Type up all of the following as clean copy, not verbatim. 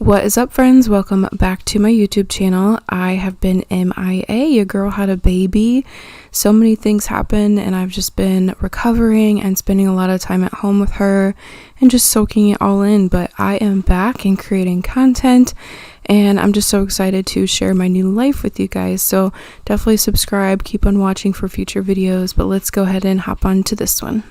What is up, friends? Welcome back to my YouTube channel. I have been MIA. Your girl had a baby. So many things happened and I've just been recovering and spending a lot of time at home with her and just soaking it all in. But I am back and creating content and I'm just so excited to share my new life with you guys. So definitely subscribe, keep on watching for future videos, but let's go ahead and hop on to this one.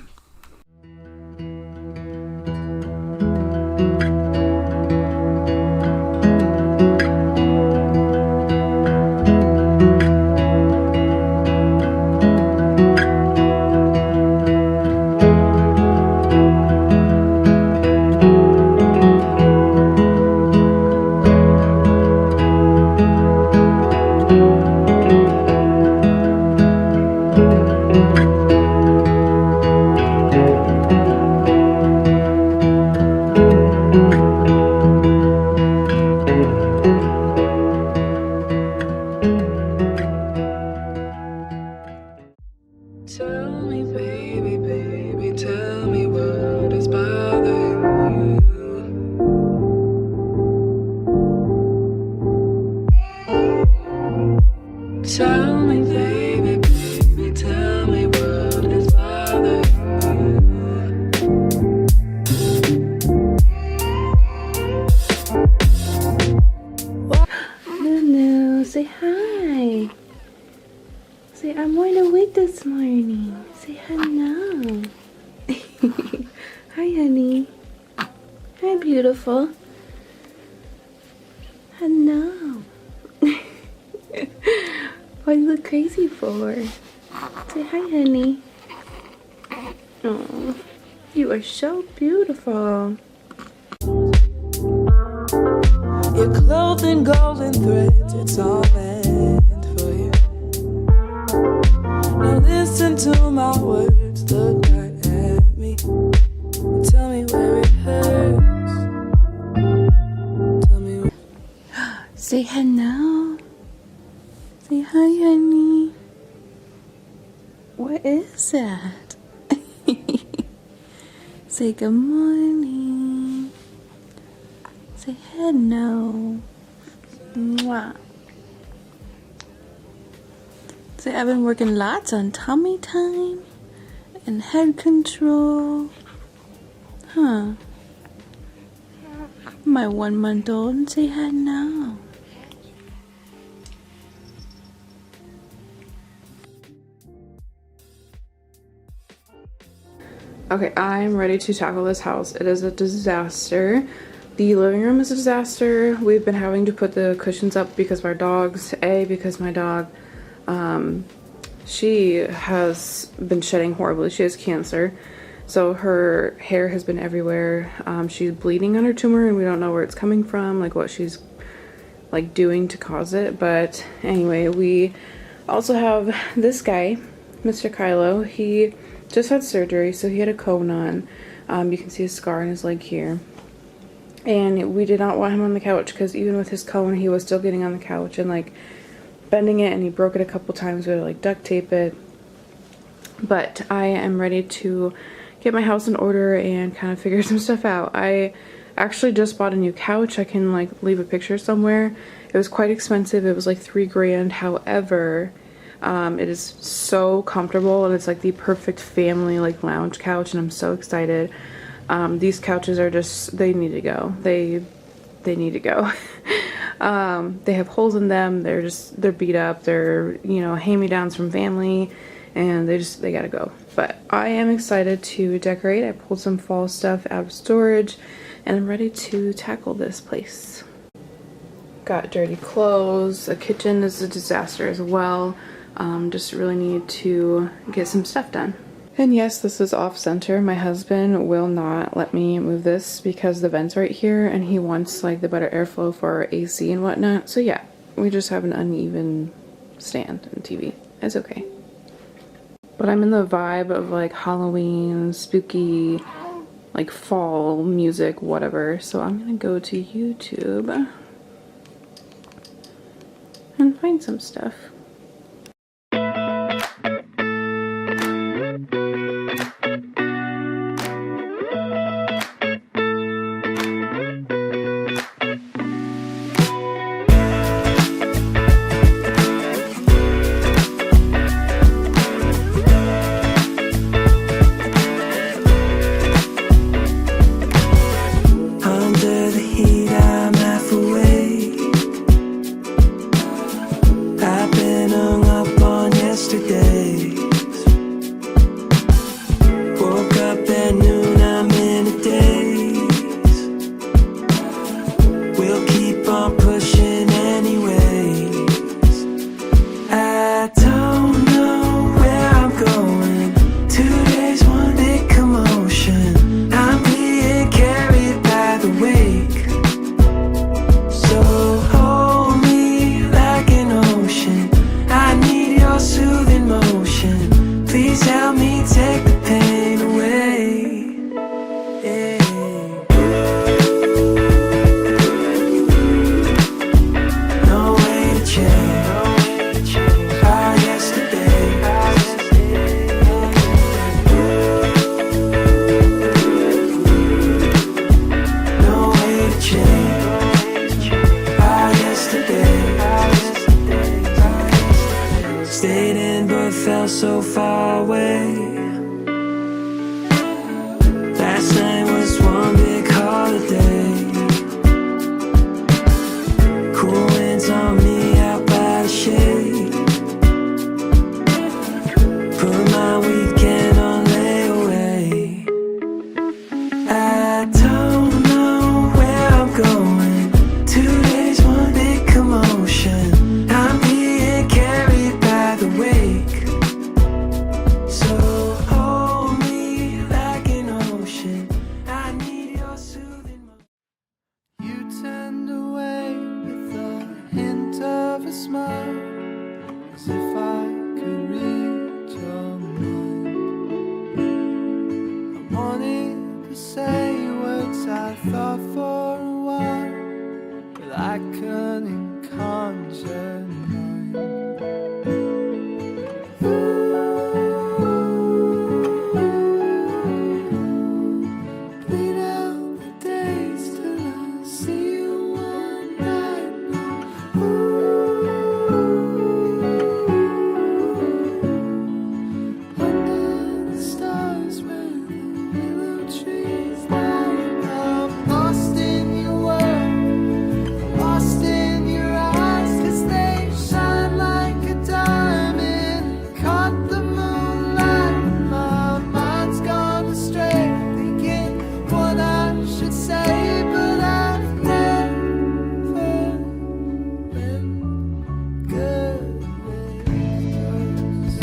Tell me, baby, baby, tell me what is bothering you. Tell me, baby, baby, tell me what is bothering you. Lulu, say hi. Say, I'm wide awake this morning. Say hello. Hi, honey. Hi, beautiful. Hello. What do you look crazy for? Say hi, honey. Oh, you are so beautiful. Your clothing, golden threads, it's all meant for you. Now listen to my words, look right at me, and tell me where it hurts. Tell me Say hello. Say hi, honey. What is that? Say good morning. Say hello. Mwah. Say I've been working lots on tummy time and head control. Huh. My 1-month-old. Say hello. Okay, I'm ready to tackle this house. It is a disaster. The living room is a disaster. We've been having to put the cushions up because of our dogs. Because my dog, she has been shedding horribly. She has cancer. So her hair has been everywhere. She's bleeding on her tumor and we don't know where it's coming from, like what she's like doing to cause it. But anyway, we also have this guy, Mr. Kylo. He just had surgery, so he had a cone on. You can see a scar on his leg here. And we did not want him on the couch because even with his cone, he was still getting on the couch and like bending it, and he broke it a couple times. We had to like duct tape it. But I am ready to get my house in order and kind of figure some stuff out. I actually just bought a new couch. I can like leave a picture somewhere. It was quite expensive. It was like $3 grand. However, it is so comfortable and it's like the perfect family like lounge couch, and I'm so excited. These couches are just, they need to go. They need to go. They have holes in them. They're beat up. They're, you know, hand-me-downs from family, and they gotta go. But I am excited to decorate. I pulled some fall stuff out of storage and I'm ready to tackle this place. Got dirty clothes. The kitchen is a disaster as well. Just really need to get some stuff done. And yes, this is off center. My husband will not let me move this because the vent's right here and he wants like the better airflow for our AC and whatnot. So yeah, we just have an uneven stand and TV. It's okay. But I'm in the vibe of like Halloween, spooky, like fall music, whatever. So I'm gonna go to YouTube and find some stuff. Stayed in but felt so far away. Last night was one big holiday. Cool winds on me out by the shade. Put my weekend on layaway. I don't know where I'm going. 2 days, one big commotion. I'm being carried by the wake. So hold me like an ocean. I need your soothing motion. You turned away with a hint of a smile, as if I could read your mind. I wanted to say words I thought for a while, but I couldn't conjure mine. Bleed out the days till I see you one night. Under the stars where the willow trees lie. I'm lost in your world, lost in your eyes, 'cause they shine like a diamond. Caught the moonlight, my mind's gone astray, thinking what I should say, but I've never been good with words.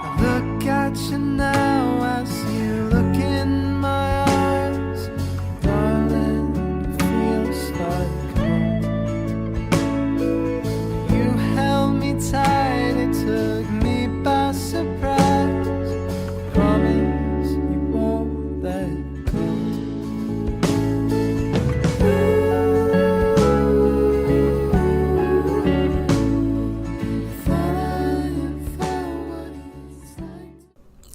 I look at you now as you look in my eyes. Darling, it feels like home. You held me tight, it took me by surprise. Promise you won't let go. Thought I had found what it's like.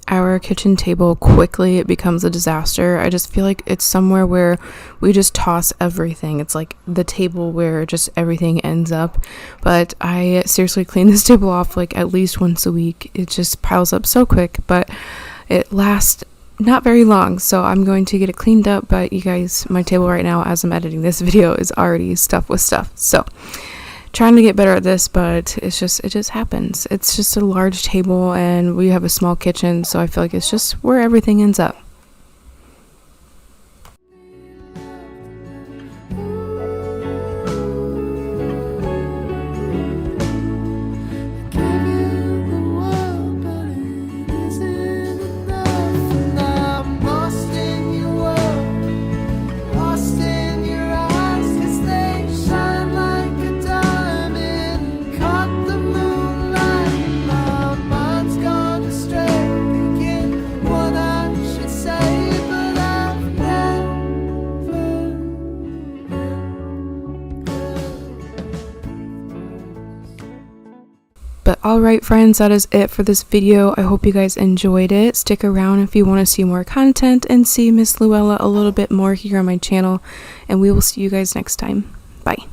Our kitchen table quickly it becomes a disaster. I just feel like it's somewhere where we just toss everything. It's like the table where just everything ends up. But I seriously clean this table off like at least once a week. It just piles up so quick, but it lasts not very long. So I'm going to get it cleaned up, but you guys, my table right now as I'm editing this video is already stuffed with stuff. So trying to get better at this, but it just happens. It's just a large table and we have a small kitchen, so I feel like it's just where everything ends up. Gave you the world, but it isn't enough. And I'm lost in your world, lost in your eyes, 'cause they shine like a diamond. Caught the moonlight, my mind's gone astray, thinking what I should say, but I've never been good. But alright friends, that is it for this video. I hope you guys enjoyed it. Stick around if you want to see more content and see Miss Luella a little bit more here on my channel, and we will see you guys next time. Bye.